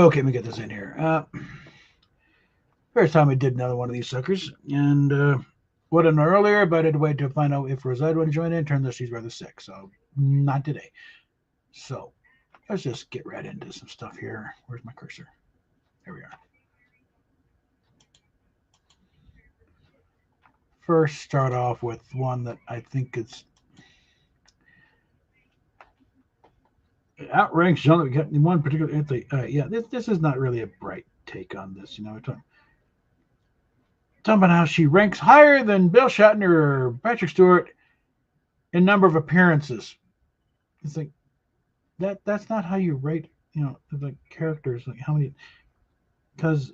Okay, let me get this in here. First time I did another one of these suckers, and what I know earlier, but I had to wait to find out if Rosetta would join in. Turns out she's rather sick, so not today. So let's just get right into some stuff here. Where's my cursor? There we are. First, start off with one that I think is outranks genre. One particular, yeah, this is not really a bright take on this. We're talking about how she ranks higher than Bill Shatner or Patrick Stewart in number of appearances. It's like that's not how you rate, the characters. Like how many? Because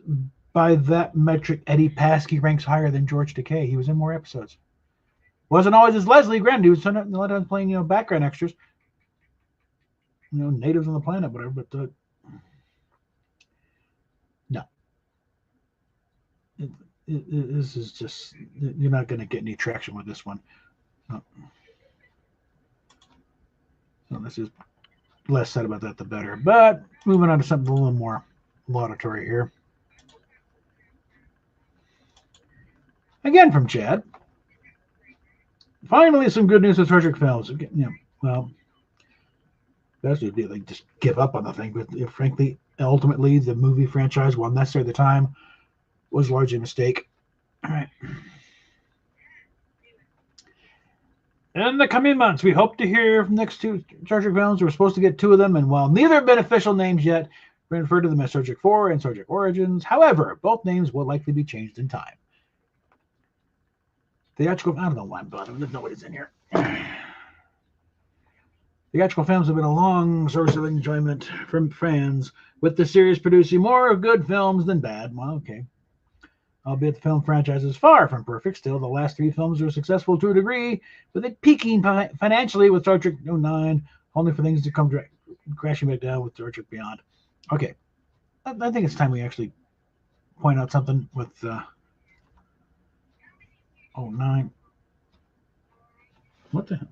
by that metric, Eddie Paskey ranks higher than George Takei. He was in more episodes. Wasn't always as Leslie Grant. He was sometimes playing, background extras. Natives on the planet, whatever. But no, this is just, you're not going to get any traction with this one. No. So this is less said about that, the better. But moving on to something a little more laudatory here. Again from Chad. Finally, some good news with Star Trek films. Well, that's the deal. They just give up on the thing. But frankly, ultimately, the movie franchise, while necessary at the time, was largely a mistake. All right. In the coming months, we hope to hear from the next two Star Trek films. We're supposed to get two of them, and while neither have been official names yet, we refer to them as Star Trek 4 and Star Trek Origins. However, both names will likely be changed in time. Theatrical, I don't know why I'm bothering. There's nobody's in here. Theatrical films have been a long source of enjoyment from fans, with the series producing more good films than bad. Well, okay. Albeit the film franchise is far from perfect, still the last three films were successful to a degree, with it peaking financially with Star Trek 09, only for things to come crashing back down with Star Trek Beyond. Okay. I think it's time we actually point out something with 09. What the hell?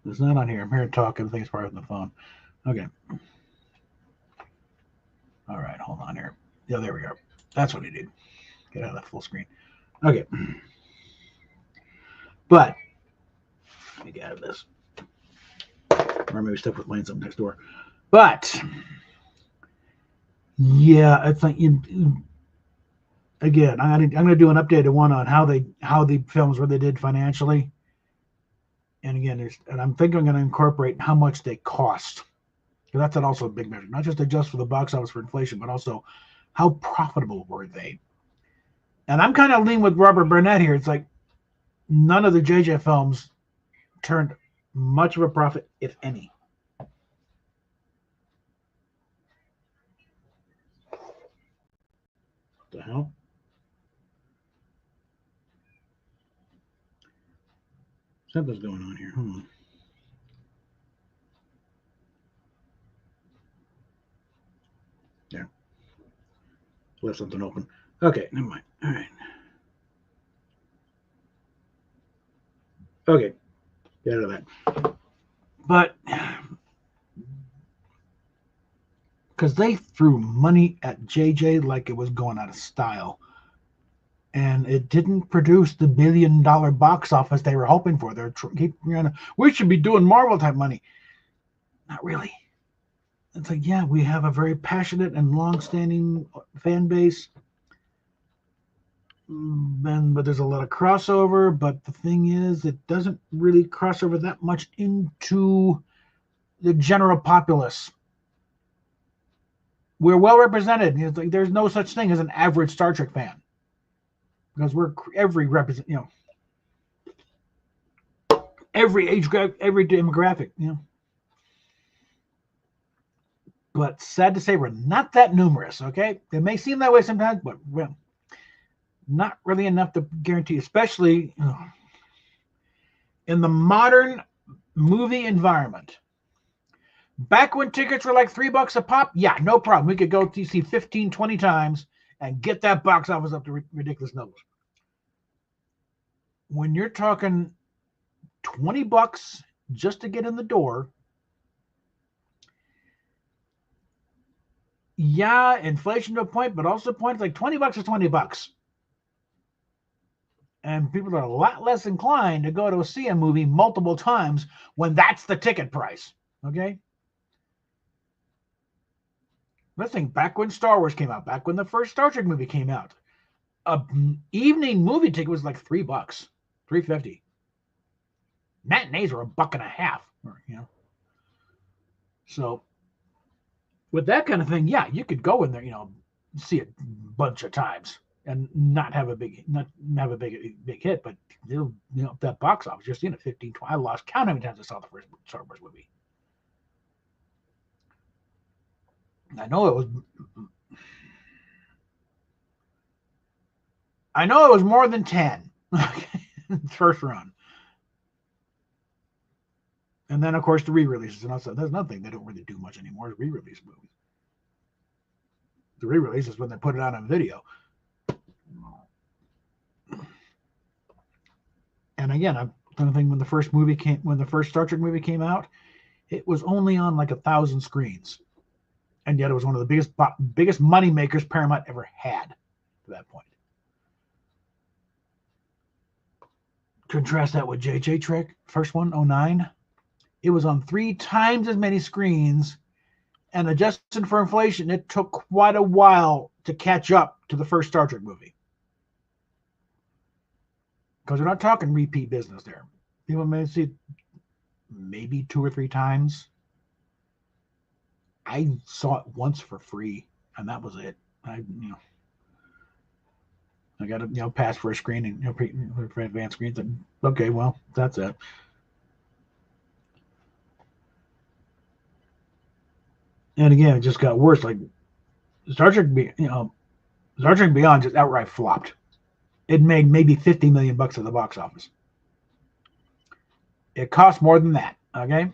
It's not on here. I'm here to talk. I think it's part of the phone. Okay. All right, hold on here. Yeah, there we go. That's what he did. Get out of that full screen. Okay. But let me get out of this. Or maybe stuff with playing something next door. But yeah, it's like again, I'm going to do an updated one on how the films where they did financially. And again, I'm thinking I'm going to incorporate how much they cost. Because that's also a big measure. Not just adjust for the box office for inflation, but also how profitable were they? And I'm kind of leaning with Robert Burnett here. It's like none of the JJ films turned much of a profit, if any. What the hell? Something's going on here. Hold on. There. Left something open. Okay, never mind. All right. Okay. Get out of that. But because they threw money at JJ like it was going out of style. And it didn't produce the $1 billion box office they were hoping for. We should be doing Marvel type money. Not really. It's like, yeah, we have a very passionate and long-standing fan base. But there's a lot of crossover. But the thing is, it doesn't really cross over that much into the general populace. We're well represented. It's like there's no such thing as an average Star Trek fan. Because we're every every age group, every demographic, But sad to say, we're not that numerous. Okay, it may seem that way sometimes, but not really enough to guarantee, especially in the modern movie environment. Back when tickets were like $3 a pop, yeah, no problem. We could go to see 15, 20 times and get that box office up to ridiculous numbers. When you're talking $20 just to get in the door, Yeah, inflation to a point, but also points like $20 is $20. And people are a lot less inclined to go to see a movie multiple times when that's the ticket price. Okay? Let's think back when Star Wars came out, back when the first Star Trek movie came out. An evening movie ticket was like $3, $3.50. Matinees were $1.50, you know. So with that kind of thing, yeah, you could go in there, you know, see it a bunch of times and not have a big hit, but you know, that box office, just in it 15, 20. I lost count how many times I saw the first Star Wars movie. I know it was more than 10. First run. And then, of course, the re-releases. And also, there's nothing they don't really do much anymore. Re-release movies. The re-release is when they put it out on video. And again, I'm thinking when the first Star Trek movie came out, it was only on like 1,000 screens, and yet it was one of the biggest money makers Paramount ever had to that point. Contrast that with JJ Trek, first one, 2009. It was on 3 times as many screens, and adjusted for inflation, it took quite a while to catch up to the first Star Trek movie. Because we're not talking repeat business there. People may see it maybe 2 or 3 times. I saw it once for free, and that was it. I got to pass for a screening, for advanced screens. And, okay, well, that's it. And again, it just got worse. Like Star Trek Beyond just outright flopped. It made maybe $50 million at the box office. It cost more than that. Okay,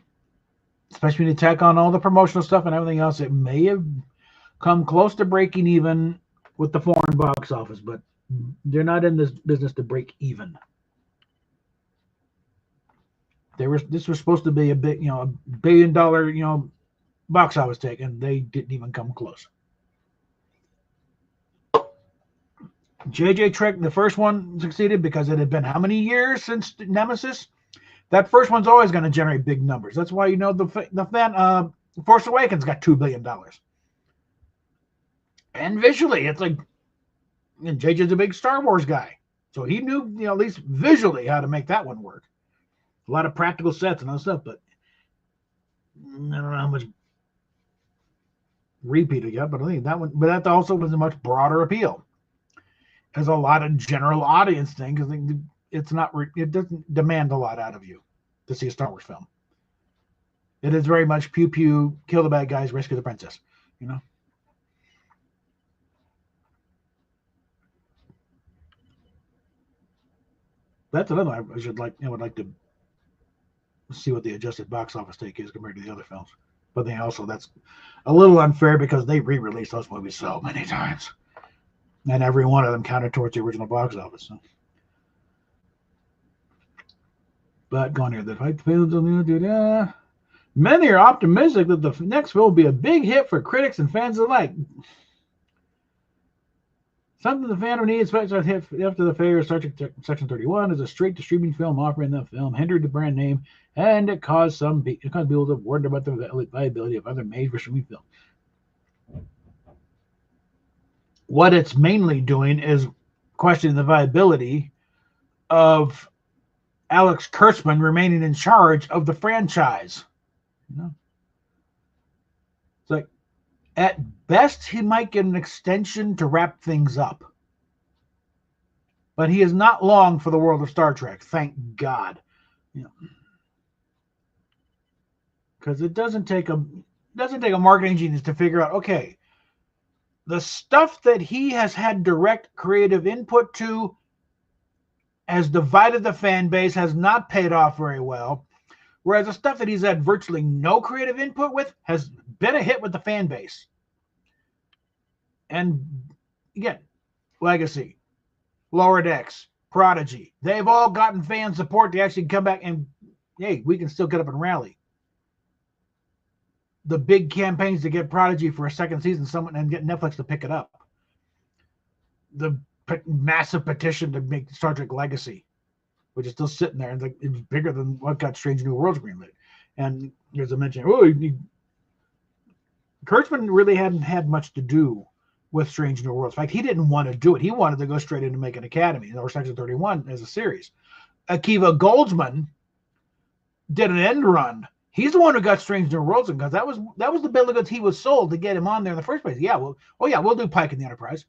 especially when you tack on all the promotional stuff and everything else. It may have come close to breaking even with the foreign box office, but they're not in this business to break even. This was supposed to be a big, $1 billion, box office take, and they didn't even come close. JJ Trek, the first one succeeded because it had been how many years since Nemesis? That first one's always going to generate big numbers. That's why the Force Awakens got $2 billion. And visually, it's like, and JJ's a big Star Wars guy, so he knew, at least visually, how to make that one work. A lot of practical sets and other stuff, but I don't know how much repeat it yet. But I think that one, but that also was a much broader appeal. There's a lot of general audience thing because it doesn't demand a lot out of you to see a Star Wars film. It is very much pew pew, kill the bad guys, rescue the princess. That's another one I would like to see what the adjusted box office take is compared to the other films. But then also that's a little unfair because they re-released those movies so many times, and every one of them counted towards the original box office. So. But going here, the fight films. Many are optimistic that the next film will be a big hit for critics and fans alike. Something the fandom needs, especially after the failure of Star Trek Section 31, is a straight-to-streaming film offering the film hindered the brand name, and it caused people to wonder about the viability of other made-for-streaming films. What it's mainly doing is questioning the viability of Alex Kurtzman remaining in charge of the franchise. It's like, at best, he might get an extension to wrap things up. But he is not long for the world of Star Trek, thank God. Because it doesn't take a marketing genius to figure out, okay, the stuff that he has had direct creative input to has divided the fan base, has not paid off very well, whereas the stuff that he's had virtually no creative input with has been a hit with the fan base. And again, Legacy, Lower Decks, Prodigy, they've all gotten fan support to actually come back and, hey, we can still get up and rally. the big campaigns to get Prodigy for a second season, and get Netflix to pick it up. The massive petition to make Star Trek Legacy, which is still sitting there, and it was bigger than what got Strange New Worlds greenlit. And as I mentioned, Kurtzman really hadn't had much to do with Strange New Worlds. In fact, he didn't want to do it. He wanted to go straight into make an Academy or Section 31 as a series. Akiva Goldsman did an end run. He's the one who got Strange New Worlds, because that was the bill of goods he was sold to get him on there in the first place. Yeah, we'll do Pike in the Enterprise,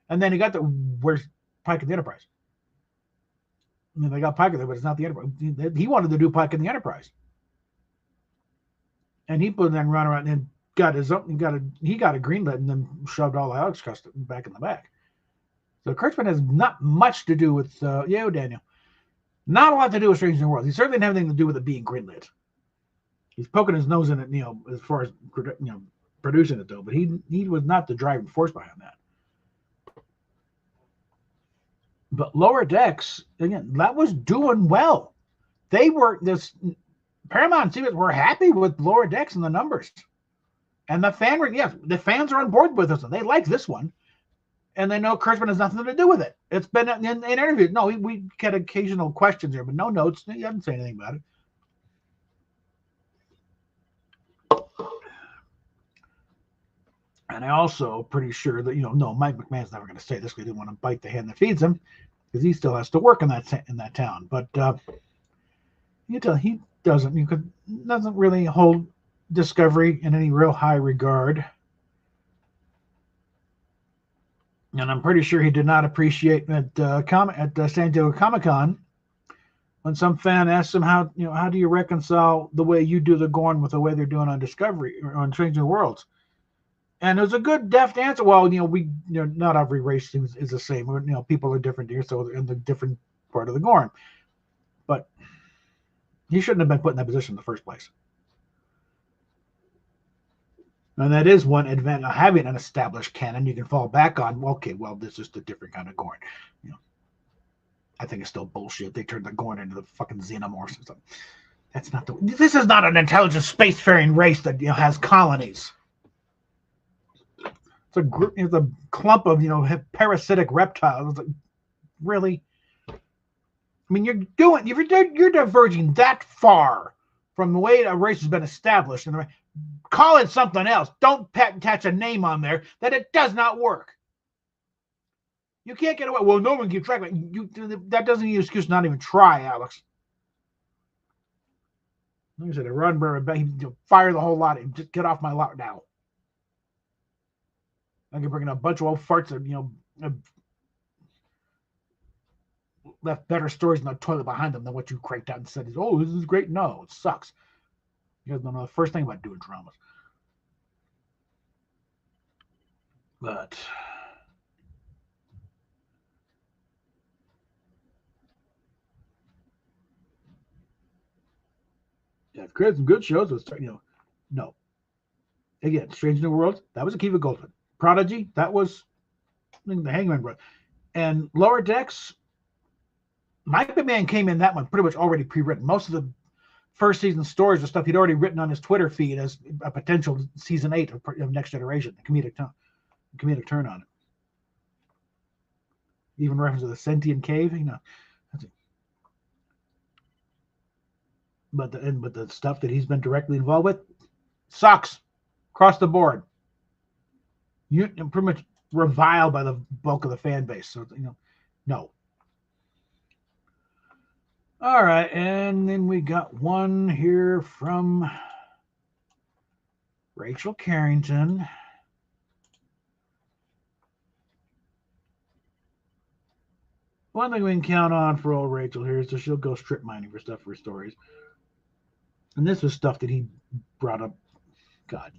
and then he got where's Pike in the Enterprise? I mean, they got Pike there, but it's not the Enterprise. He wanted to do Pike in the Enterprise, and he put that run around and got his own. He got a greenlit and then shoved all the Alex custom back in the back. So Kurtzman has not much to do with Daniel. Not a lot to do with Strange New Worlds. He certainly didn't have anything to do with it being greenlit. He's poking his nose in it, as far as producing it though. But he was not the driving force behind that. But Lower Decks, again, that was doing well. Paramount and CBS were happy with Lower Decks and the numbers. And the fans are on board with this one. They like this one. And they know Kurtzman has nothing to do with it. It's been in interviews. No, we get occasional questions here, but no notes. He doesn't say anything about it. And I also pretty sure that no, Mike McMahon's never going to say this because he didn't want to bite the hand that feeds him, because he still has to work in that town. But you tell he doesn't really hold Discovery in any real high regard. And I'm pretty sure he did not appreciate at San Diego Comic-Con when some fan asked him how do you reconcile the way you do the Gorn with the way they're doing on Discovery or on Strange New Worlds. And it was a good, deft answer. Well, not every race is the same. People are different here, so they're in the different part of the Gorn. But he shouldn't have been put in that position in the first place. And that is one advantage of having an established canon you can fall back on. Okay, well, this is a different kind of Gorn. I think it's still bullshit. They turned the Gorn into the fucking xenomorphs or something. That's not this is not an intelligent spacefaring race that has colonies. It's a clump of parasitic reptiles. It's like, really? I mean, you're diverging that far from the way a race has been established, and call it something else. Don't attach a name on there that it does not work. You can't get away. Well, no one can keep track of it. That doesn't give you an excuse not even try, Alex. Like I said, Roddenberry, fire the whole lot. Just get off my lot now. I can bring in a bunch of old farts that left better stories in the toilet behind them than what you cranked out and said, "Oh, this is great." No, it sucks. You guys don't know the first thing about doing dramas. But yeah, I've created some good shows with no. Again, Strange New Worlds, that was Akiva Goldsman. Prodigy, that was the Hangman Bros. And Lower Decks, Mike McMahon came in that one pretty much already pre-written. Most of the first season stories or stuff he'd already written on his Twitter feed as a potential season 8 of Next Generation, the comedic turn on it. Even reference to the sentient cave, But the stuff that he's been directly involved with sucks across the board. You're pretty much reviled by the bulk of the fan base. So, no. All right. And then we got one here from Rachel Carrington. One thing we can count on for old Rachel here is that she'll go strip mining for stuff for stories. And this was stuff that he brought up,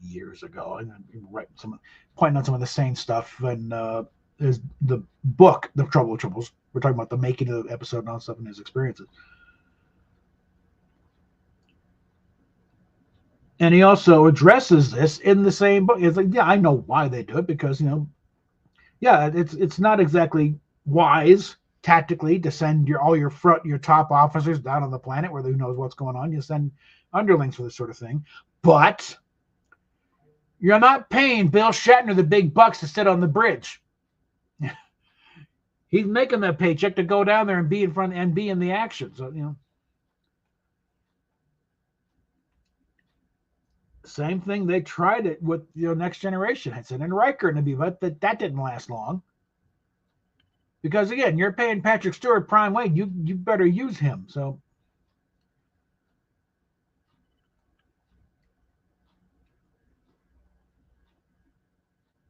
years ago, and pointing out some of the same stuff. And is the book, The Trouble with Tribbles. We're talking about the making of the episode and all stuff and his experiences. And he also addresses this in the same book. It's like, yeah, I know why they do it, because it's not exactly wise tactically to send all your top officers down on the planet where who knows what's going on. You send underlings for this sort of thing, but You're not paying Bill Shatner the big bucks to sit on the bridge. He's making that paycheck to go down there and be in front and be in the action. So, same thing. They tried it with Next Generation. Henson and Riker in the B, but that didn't last long. Because again, you're paying Patrick Stewart prime wage. You better use him. So.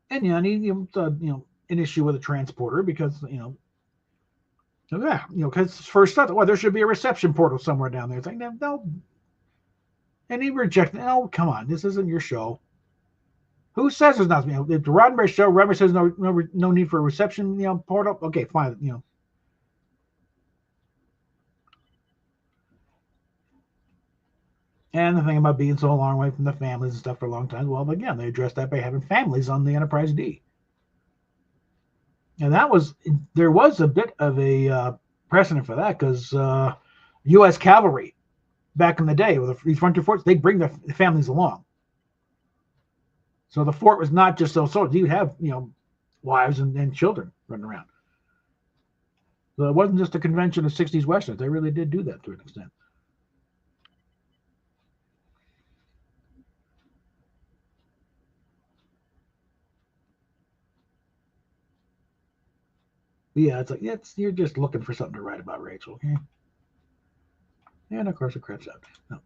And an issue with a transporter because because first thought, well, there should be a reception portal somewhere down there. It's like no, and he rejected. Oh, come on, this isn't your show. Who says there's not? If the Roddenberry show, Roddenberry says no need for a reception portal. Okay, fine. And the thing about being so long away from the families and stuff for a long time, well, again, they addressed that by having families on the Enterprise D. And there was a bit of a precedent for that because U.S. cavalry back in the day with these frontier forts, they'd bring their families along. So the fort was not just those soldiers. You'd have, wives and children running around. So it wasn't just a convention of 60s Westerns. They really did do that to an extent. But yeah, it's like you're just looking for something to write about, Rachel. Okay? And of course, it craps out. No.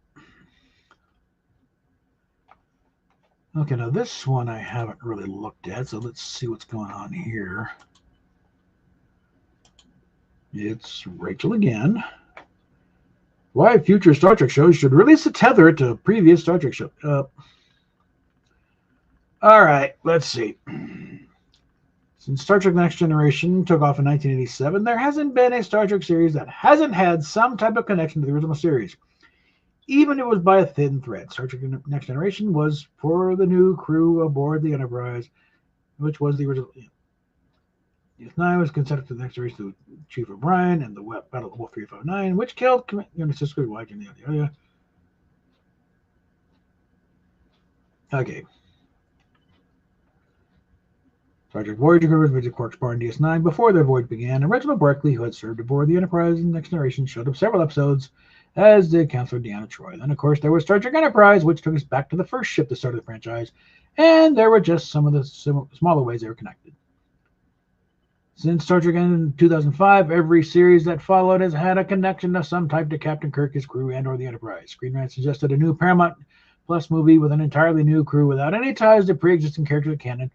Okay, now this one I haven't really looked at, so let's see what's going on here. It's Rachel again. Why future Star Trek shows should release a tether to previous Star Trek shows. All right, let's see. Since Star Trek Next Generation took off in 1987, there hasn't been a Star Trek series that hasn't had some type of connection to the original series. Even if it was by a thin thread. Star Trek Next Generation was for the new crew aboard the Enterprise, which was the original. DS9 was considered to the next generation to Chief O'Brien and the Battle of Wolf 359, which killed Cisco White in the area. Okay. Star Trek Voyager crew was visited Quark's bar in DS9 before their voyage began, and Reginald Barclay, who had served aboard the Enterprise in Next Generation, showed up several episodes, as did Counselor Deanna Troi. Then, of course, there was Star Trek Enterprise, which took us back to the first ship that started the franchise, and there were just some of the smaller ways they were connected. Since Star Trek ended in 2005, every series that followed has had a connection of some type to Captain Kirk, his crew, and or the Enterprise. Screen Rant suggested a new Paramount Plus movie with an entirely new crew without any ties to pre-existing characters of canon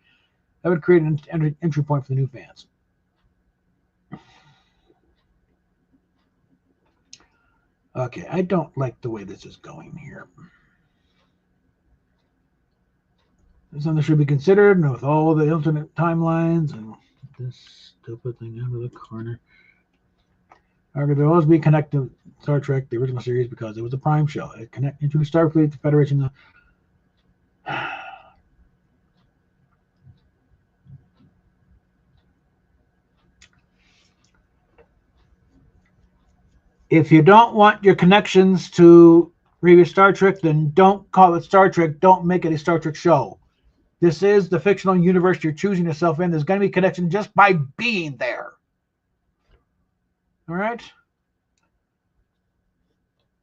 that would create an entry point for the new fans. Okay, I don't like the way this is going here. Something should be considered, and with all the alternate timelines and this stupid thing out of the corner. However, there will always be connected to Star Trek, the original series, because it was a Prime show. It connected into Starfleet, the Federation. If you don't want your connections to previous Star Trek, then don't call it Star Trek. Don't make it a Star Trek show. This is the fictional universe you're choosing yourself in. There's going to be connection just by being there. All right?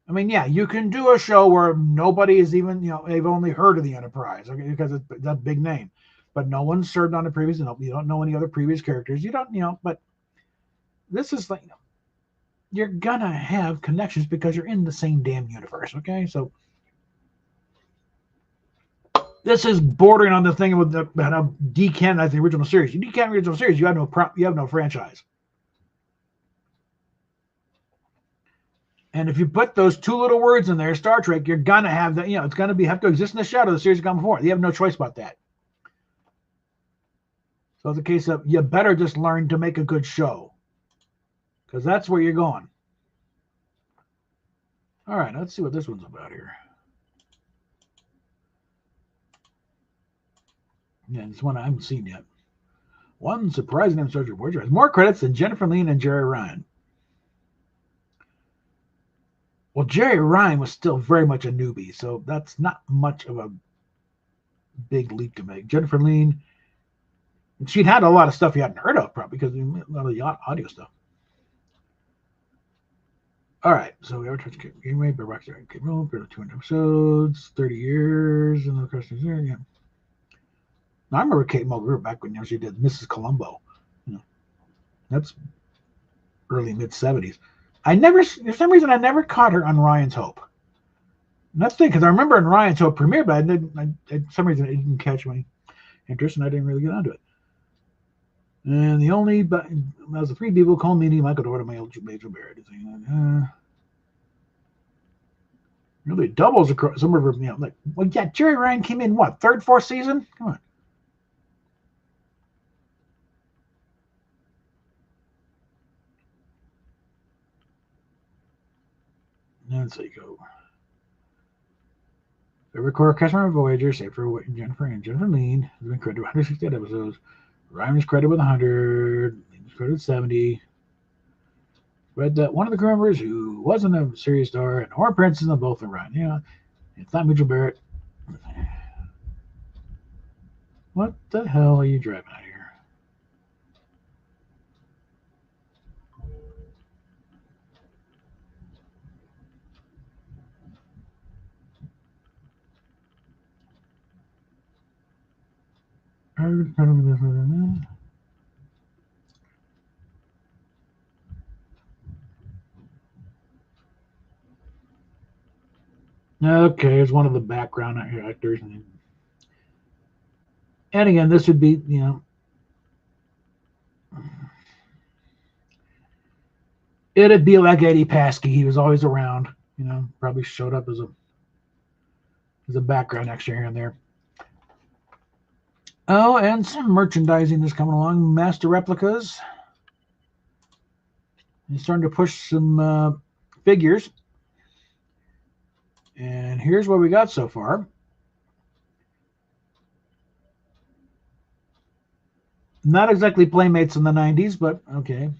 I mean, yeah, you can do a show where nobody is even, they've only heard of the Enterprise, okay, because it's that big name. But no one served on the previous, you don't know any other previous characters. You don't, but this is like, you're going to have connections because you're in the same damn universe, okay? So this is bordering on the thing with how decanonize the original series. You decanonize the original series, you have no franchise. And if you put those two little words in there, Star Trek, you're gonna have that. It's gonna have to exist in the shadow of the series come before. You have no choice about that. So it's a case of you better just learn to make a good show, because that's where you're going. All right, let's see what this one's about here. Yeah, it's one I haven't seen yet. One surprising Star Trek Voyager has more credits than Jennifer Lien and Jerry Ryan. Well, Jerry Ryan was still very much a newbie, so that's not much of a big leap to make. Jennifer Lean, she'd had a lot of stuff you hadn't heard of, probably, because a lot of the audio stuff. All right, so we ever touched Game Rate, but Rockstar Game Roll, 200 episodes, 30 years, and the questions there. Yeah. Now, I remember Kate Mulgrew back when she did Mrs. Columbo. That's early mid 70s. For some reason, I never caught her on Ryan's Hope. And that's the thing, because I remember in Ryan's Hope premiere, but for some reason it didn't catch my interest, and I didn't really get onto it. And the only, but that was the three people: Cole Meany, Michael Dorr, Major Barrett. Really doubles across some of her, well, yeah, Jerry Ryan came in what, third, fourth season? Come on. Let's see, go. Favorite core customer Voyager, save for Jennifer and Jennifer Lean, has been credited with 168 episodes. Ryan was credited with 100. Lean was credited with 70. Read that one of the crew members who wasn't a series star and or Princeton of both are Ryan. Yeah, it's not Mitchell Barrett. What the hell are you driving at here? Okay, it's one of the background actors. And again, this would be, it'd be like Eddie Paskey. He was always around, probably showed up as a background extra here and there. Oh, and some merchandising is coming along. Master Replicas. He's starting to push some figures. And here's what we got so far. Not exactly Playmates in the 90s, but okay.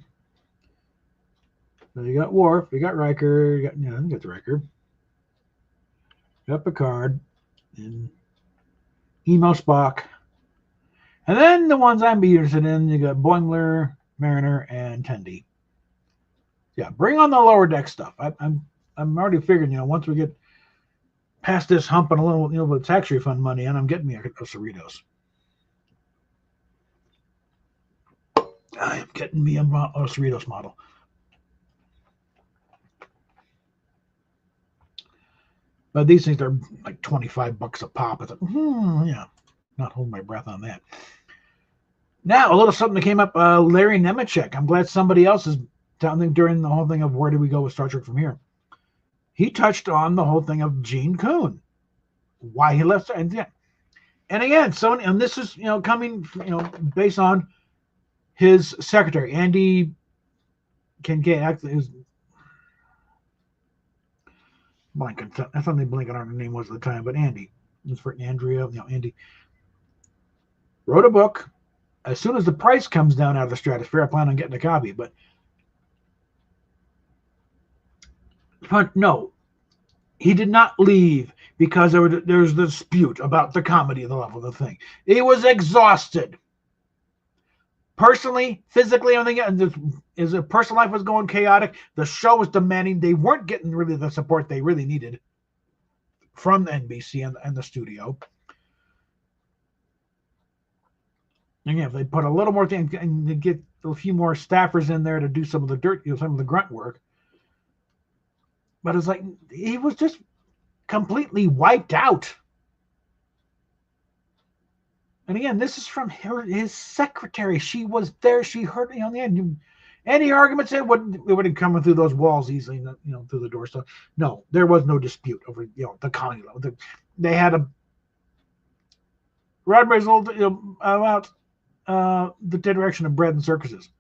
So you got Worf, you got Riker, you got the Riker. You got Picard, and Emo Spock. And then the ones I'm interested in, you got Boimler, Mariner, and Tendi. Yeah, bring on the lower deck stuff. I'm already figuring, once we get past this hump and a little, with tax refund money, and I'm getting me a Cerritos. I am getting me a Cerritos model. But these things are like $25 a pop. It's like, yeah, not holding my breath on that. Now, a little something that came up, Larry Nemechek. I'm glad somebody else is telling them during the whole thing of where do we go with Star Trek from here. He touched on the whole thing of Gene Coon, why he left. And again, and this is, coming, based on his secretary, Andy Kincaid. Actually, his blanking. I thought they blanking on her name was at the time, but Andy. It was for Andrea. Andy wrote a book. As soon as the price comes down out of the stratosphere, I plan on getting a copy. But no, he did not leave because there was a dispute about the comedy of the level of the thing. He was exhausted. Personally, physically, everything. His personal life was going chaotic. The show was demanding. They weren't getting really the support they really needed from the NBC and the studio. And if they put a little more thing and they get a few more staffers in there to do some of the dirt, some of the grunt work. But it's like he was just completely wiped out. And again, this is from his secretary. She was there. She heard, the end. Any arguments it wouldn't come through those walls easily, through the door. So no, there was no dispute over, the colony level. They had a Roddenberry's about the direction of bread and circuses.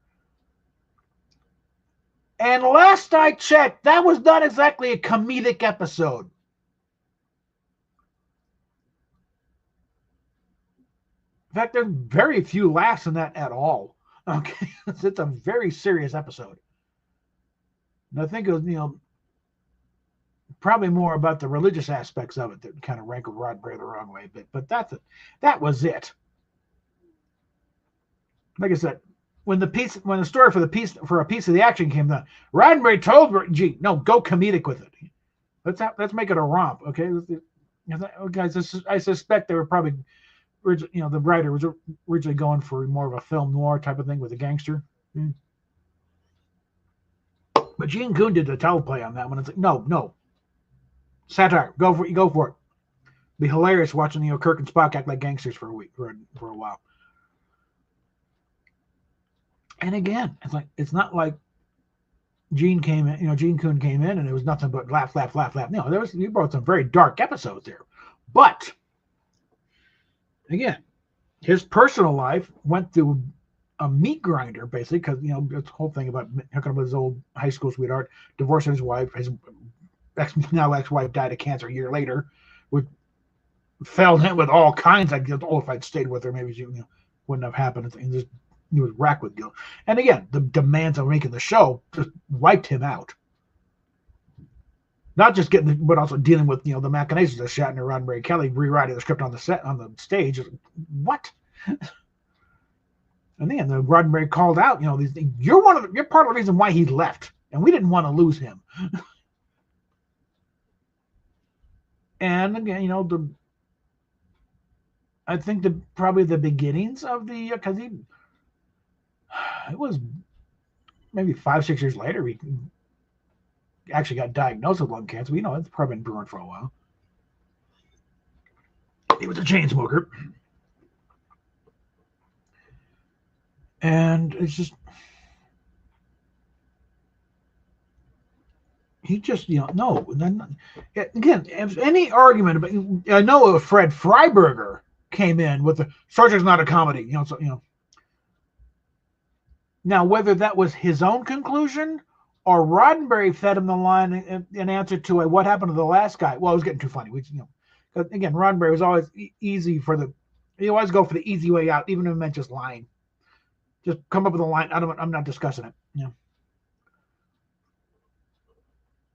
And last I checked, that was not exactly a comedic episode. In fact, there's very few laughs in that at all. Okay, it's a very serious episode. And I think it was, probably more about the religious aspects of it that kind of rankled Roddenberry the wrong way. But that was it. Like I said, when the story for a piece of the action came down, Roddenberry told Gene, no, go comedic with it. Let's make it a romp, okay? Guys, I suspect they were probably, the writer was originally going for more of a film noir type of thing with a gangster. But Gene Coon did the teleplay on that one. It's like, no, satire, go for it. Be hilarious watching Kirk and Spock act like gangsters for a week for a while. And again, it's not like Gene Coon came in and it was nothing but laugh. No, you brought some very dark episodes there. But again, his personal life went through a meat grinder, basically, because this whole thing about hooking up with his old high school sweetheart, divorcing his wife, his now ex-wife died of cancer a year later, fell in with all kinds. If I'd stayed with her, maybe she wouldn't have happened. And just he was racked with guilt. And again, the demands of making the show just wiped him out. Not just but also dealing with the machinations of Shatner, Roddenberry, Kelly rewriting the script on the stage. What? And then the Roddenberry called out, these things. You're part of the reason why he left, and we didn't want to lose him. And again, I think probably the beginnings of because it was maybe 5-6 years later he actually got diagnosed with lung cancer. It's probably been brewing for a while. He was a chain smoker. And it's just, he just, no. And then, again, if any argument about, I know Fred Freiberger came in with the Star Trek's not a comedy, Now, whether that was his own conclusion or Roddenberry fed him the line in answer to what happened to the last guy. Well, it was getting too funny. Because again, Roddenberry was always easy he always go for the easy way out, even if it meant just lying. Just come up with a line. I'm not discussing it.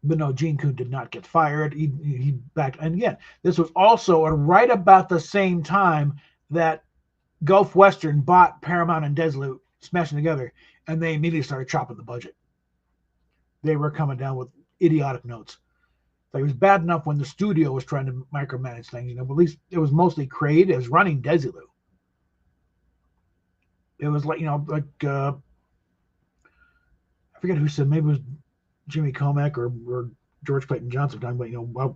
But no, Gene Coon did not get fired. He backed. And again, this was also right about the same time that Gulf Western bought Paramount and Desilu, smashing together, and they immediately started chopping the budget. They were coming down with idiotic notes. It was bad enough when the studio was trying to micromanage things, but at least it was mostly Craig as running Desilu. It was like, I forget who said, maybe it was Jimmy Comack or George Clayton Johnson talking about,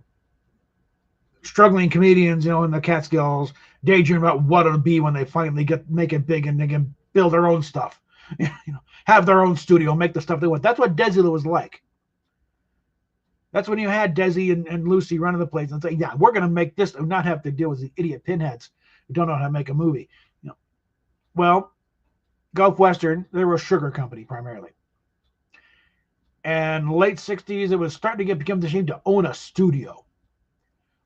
struggling comedians, in the Catskills, daydream about what it'll be when they finally make it big and they can build their own stuff, have their own studio, make the stuff they want. That's what Desilu was like. That's when you had Desi and Lucy running the place and say, yeah, we're going to make this and not have to deal with the idiot pinheads who don't know how to make a movie. Well, Gulf Western, they were a sugar company primarily. And late 60s, it was starting to become the shame to own a studio.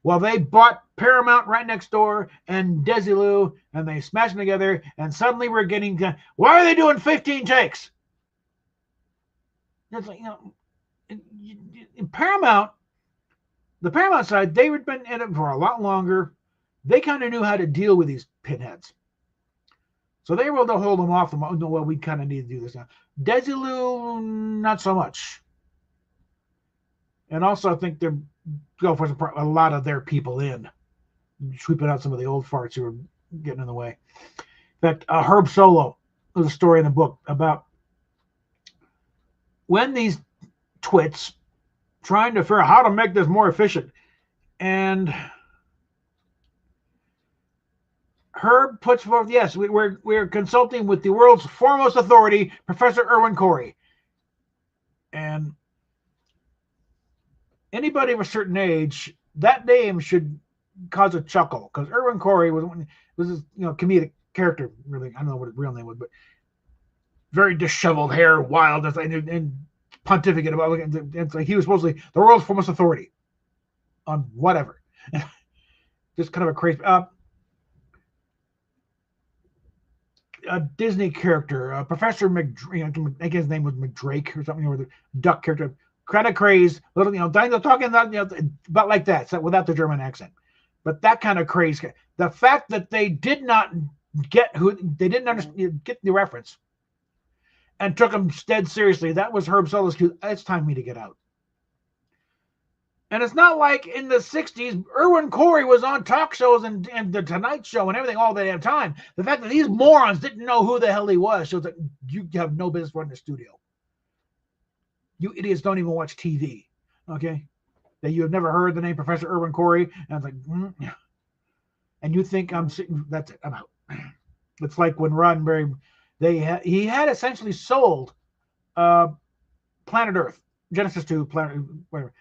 Well, they bought Paramount right next door and Desilu, and they smashed them together, and suddenly we're getting, why are they doing 15 takes? It's like, in Paramount, the Paramount side, they had been in it for a lot longer. They kind of knew how to deal with these pinheads. So they were able to hold them off. Oh, no, well, we kind of need to do this now. Desilu, not so much. And also, I think they're go for a lot of their people in, sweeping out some of the old farts who were getting in the way. In fact, Herb Solow, there's a story in the book about when these twits trying to figure out how to make this more efficient, and Herb puts forth, yes, we're consulting with the world's foremost authority, Professor Irwin Corey. And anybody of a certain age, that name should cause a chuckle, because Irwin Corey was this comedic character, really. I don't know what his real name was, but very disheveled hair, wild, and pontificate about it. It's like he was supposedly the world's foremost authority on whatever. Just kind of a crazy. A Disney character, Professor McDrake, I guess his name was McDrake or something, or the duck character, kind of craze, little, talking about like that, so without the German accent, but that kind of craze. The fact that they did not get they didn't understand, get the reference, and took him dead seriously. That was Herb Solo's cue. It's time for me to get out. And it's not like in the 60s, Irwin Corey was on talk shows and the Tonight Show and everything all the damn time. The fact that these morons didn't know who the hell he was shows that you have no business running a studio. You idiots don't even watch TV, okay? That you have never heard the name Professor Irwin Corey. And I was like, yeah. And you think I'm sitting, that's it, I'm out. It's like when Roddenberry, he had essentially sold Planet Earth, Genesis 2, Planet, whatever.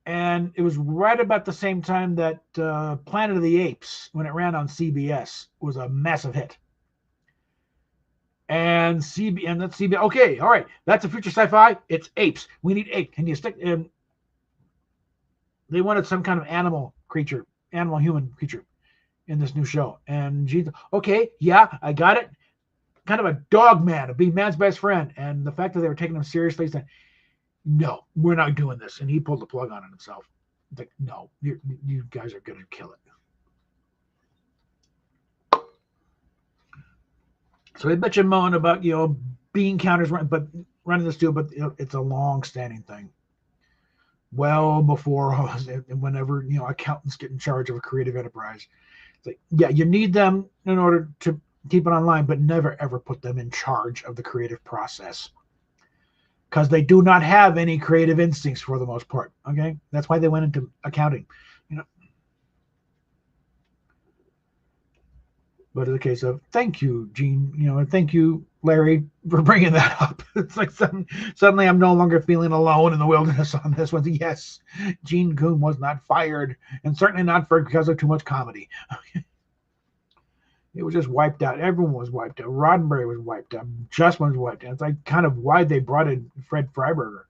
And it was right about the same time that Planet of the Apes, when it ran on CBS, was a massive hit. And that's CBS. Okay, all right, that's a future sci-fi. It's apes. We need apes. Can you stick? They wanted some kind of animal human creature, in this new show. And Gene, okay, yeah, I got it. Kind of a dog man, a being man's best friend. And the fact that they were taking him seriously, said, no, we're not doing this. And he pulled the plug on it himself. It's like, no, you guys are going to kill it. So I bet you moan about, bean counters, but running the studio, but it's a long-standing thing. Well before, whenever, accountants get in charge of a creative enterprise. It's like, yeah, you need them in order to keep it online, but never, ever put them in charge of the creative process. Because they do not have any creative instincts for the most part, okay? That's why they went into accounting, But in the case of, thank you, Gene, and thank you, Larry, for bringing that up. It's like suddenly I'm no longer feeling alone in the wilderness on this one. Yes, Gene Coon was not fired, and certainly not because of too much comedy. It was just wiped out. Everyone was wiped out. Roddenberry was wiped out. Justman was wiped out. It's like kind of why they brought in Fred Freiberger.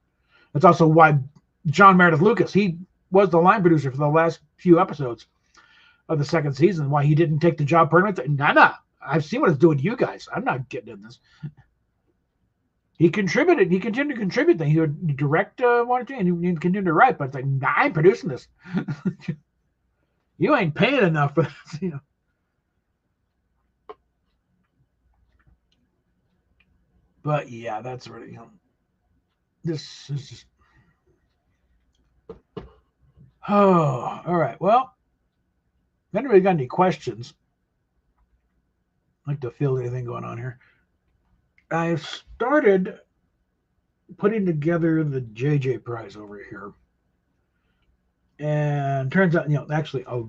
That's also why John Meredith Lucas, he was the line producer for the last few episodes of the second season, why he didn't take the job permanently. Nah, I've seen what it's doing to you guys. I'm not getting in this. He contributed. He continued to contribute. He would direct one or two, and he continued to write. But it's like, nah, I'm producing this. You ain't paying enough for this, But yeah, that's really this is just. Oh, all right. Well, I haven't really got any questions. I'd like to field anything going on here. I started putting together the JJ Prize over here. And turns out, actually a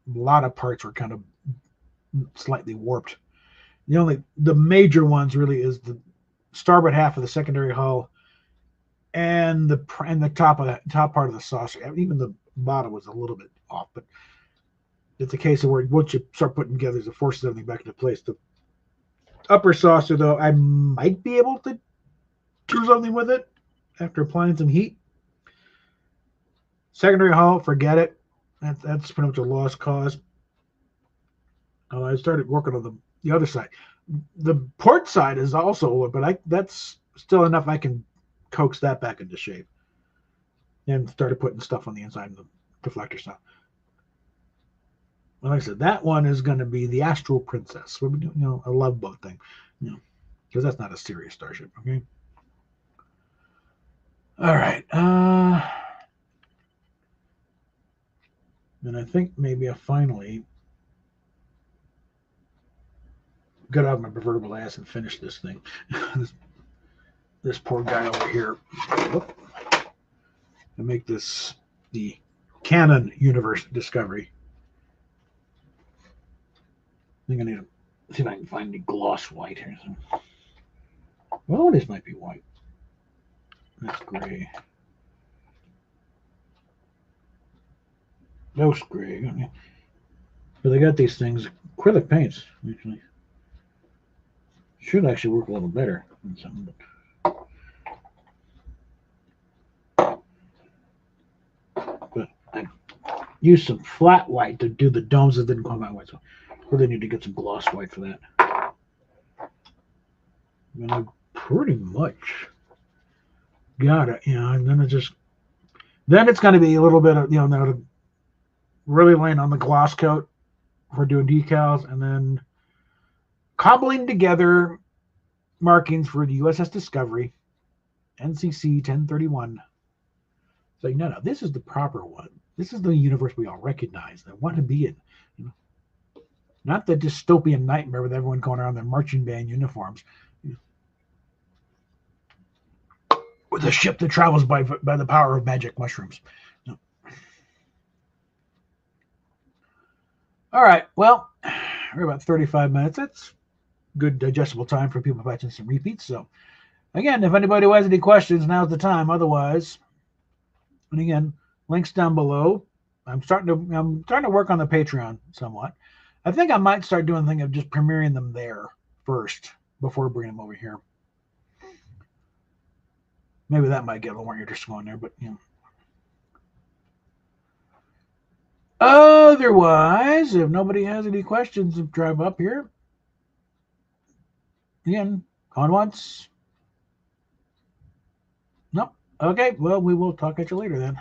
lot of parts were kind of slightly warped. The major ones really is the starboard half of the secondary hull and the top part of the saucer. Even the bottom was a little bit off, but it's a case of where once you start putting together, it forces everything back into place. The upper saucer, though, I might be able to do something with it after applying some heat. Secondary hull, forget it. That's pretty much a lost cause. I started working on the other side. The port side is also, but that's still enough. I can coax that back into shape. And started putting stuff on the inside of the deflector stuff. Like I said, that one is going to be the Astral Princess. We're doing, a love boat thing, because that's not a serious starship. Okay. All right. And I think maybe I finally got out of my proverbial ass and finished this thing. this poor guy over here. Whoop. To make this the canon universe discovery. I think I need to see if I can find any gloss white here. Well, this might be white. That's gray. That's gray. But they got these things, acrylic paints, actually. Should actually work a little better than something. But I used some flat white to do the domes that didn't come out white. So really need to get some gloss white for that. And I pretty much Got it. Yeah, and then it's going to be a little bit of, now really laying on the gloss coat for doing decals, and then cobbling together markings for the USS Discovery, NCC 1031. So no, this is the proper one. This is the universe we all recognize that want to be in. Not the dystopian nightmare with everyone going around in their marching band uniforms. With a ship that travels by the power of magic mushrooms. No. All right, well, we're about 35 minutes. That's good digestible time for people watching some repeats. So, again, if anybody has any questions, now's the time. Otherwise, and again, links down below. I'm starting to work on the Patreon somewhat. I think I might start doing the thing of just premiering them there first before bringing them over here. Maybe that might get a little more interesting on there, but Otherwise, if nobody has any questions, drive up here. Again, on once. Nope. Okay, well, we will talk at you later then.